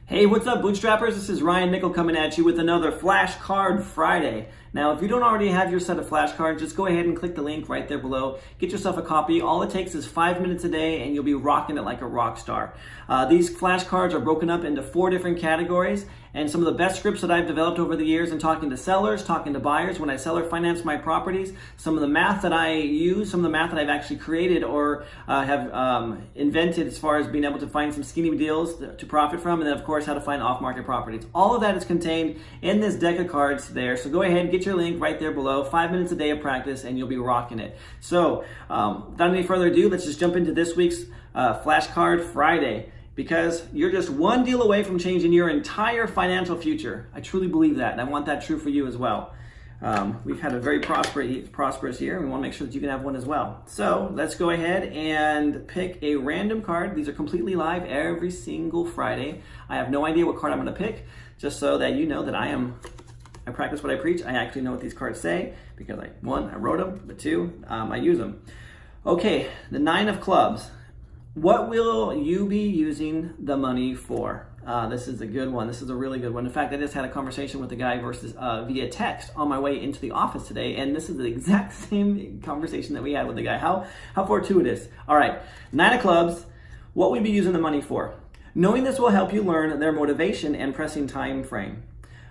Hey, what's up, Bootstrappers? This is Ryan Nickel coming at you with another Flashcard Friday. Now, if you don't already have your set of flashcards, just go ahead and click the link right there below. Get yourself a copy. All it takes is 5 minutes a day, and you'll be rocking it like a rock star. These flashcards are broken up into 4 different categories, and some of the best scripts that I've developed over the years in talking to sellers, talking to buyers, when I sell or finance my properties, some of the math that I use, some of the math that I've actually created or have invented as far as being able to find some skinny deals to profit from, and then, of course, how to find off-market properties. All of that is contained in this deck of cards there, so go ahead and get your link right there below. 5 minutes a day of practice, and you'll be rocking it. So, without any further ado, let's just jump into this week's Flashcard Friday, because you're just one deal away from changing your entire financial future. I truly believe that, and I want that true for you as well. We've had a very prosperous year, and we want to make sure that you can have one as well. So let's go ahead and pick a random card. These are completely live every single Friday. I have no idea what card I'm going to pick, just so that you know that I practice what I preach. I actually know what these cards say, because one, I wrote them, but two, I use them. Okay, the 9 of clubs. What will you be using the money for? This is a good one. This is a really good one. In fact, I just had a conversation with a guy via text on my way into the office today, and this is the exact same conversation that we had with the guy. How fortuitous. All right, 9 of clubs. What will you be using the money for? Knowing this will help you learn their motivation and pressing time frame.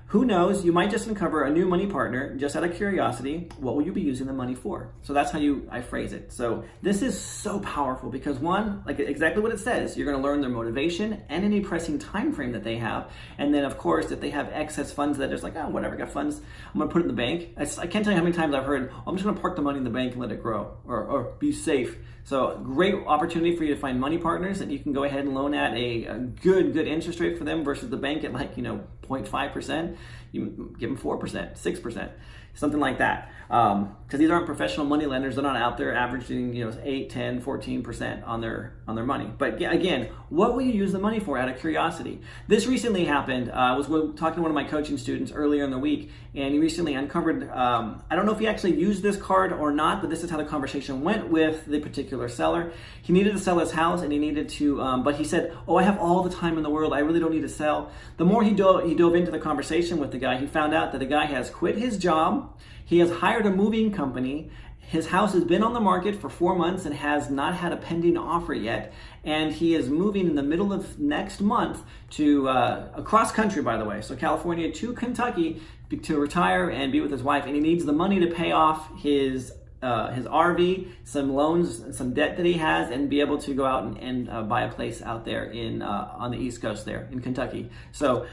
Who knows, you might just uncover a new money partner just out of curiosity. What will you be using the money for? So that's how I phrase it. So this is so powerful because, one, like exactly what it says, you're going to learn their motivation and any pressing time frame that they have. And then, of course, if they have excess funds that are just like, oh, whatever, I got funds, I'm going to put it in the bank. I can't tell you how many times I've heard, oh, I'm just going to park the money in the bank and let it grow, or be safe. So great opportunity for you to find money partners that you can go ahead and loan at a good interest rate for them versus the bank at 0.5%. You give them 4%, 6%, something like that. Because these aren't professional money lenders. They're not out there averaging 8, 10, 14% on their money. But again, what will you use the money for out of curiosity? This recently happened. I was talking to one of my coaching students earlier in the week, and he recently uncovered, I don't know if he actually used this card or not, but this is how the conversation went with the particular seller. He needed to sell his house, and he needed to, but he said, oh, I have all the time in the world. I really don't need to sell. The more he dove into the conversation with the guy, he found out that the guy has quit his job. He has hired a moving company. His house has been on the market for 4 months and has not had a pending offer yet. And he is moving in the middle of next month to across country, by the way. So California to Kentucky to retire and be with his wife. And he needs the money to pay off his RV, some loans, some debt that he has, and be able to go out and buy a place out there on the East Coast there in Kentucky. So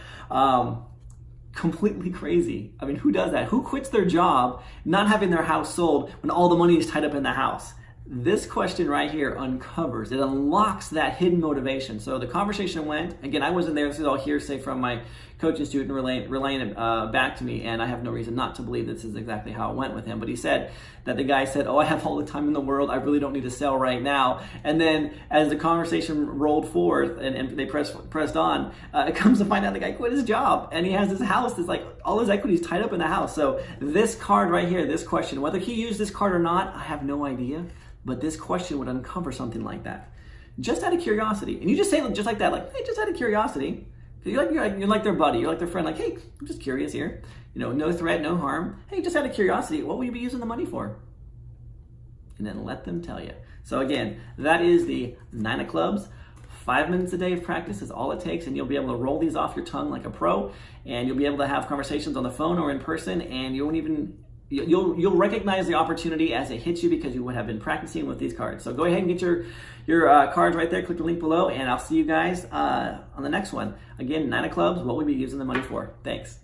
completely crazy. I mean, who does that? Who quits their job not having their house sold when all the money is tied up in the house? This question right here uncovers, it unlocks that hidden motivation. So the conversation went, again, I wasn't there, this is all hearsay from my coaching student relaying it back to me, and I have no reason not to believe this is exactly how it went with him. But he said that the guy said, oh, I have all the time in the world, I really don't need to sell right now. And then as the conversation rolled forth and they pressed on, it comes to find out the guy quit his job, and he has his house that's like all his equity is tied up in the house. So this card right here, this question, whether he used this card or not, I have no idea. But this question would uncover something like that, just out of curiosity. And you just say it just like that, like, hey, just out of curiosity. You're like their buddy, you're like their friend, like, hey, I'm just curious here. No threat, no harm. Hey, just out of curiosity, what will you be using the money for? And then let them tell you. So again, that is the 9 of clubs. 5 minutes a day of practice is all it takes, and you'll be able to roll these off your tongue like a pro, and you'll be able to have conversations on the phone or in person, and you'll recognize the opportunity as it hits you because you would have been practicing with these cards. So go ahead and get your cards right there. Click the link below, and I'll see you guys on the next one. Again, 9 of clubs, what we'll be using the money for. Thanks.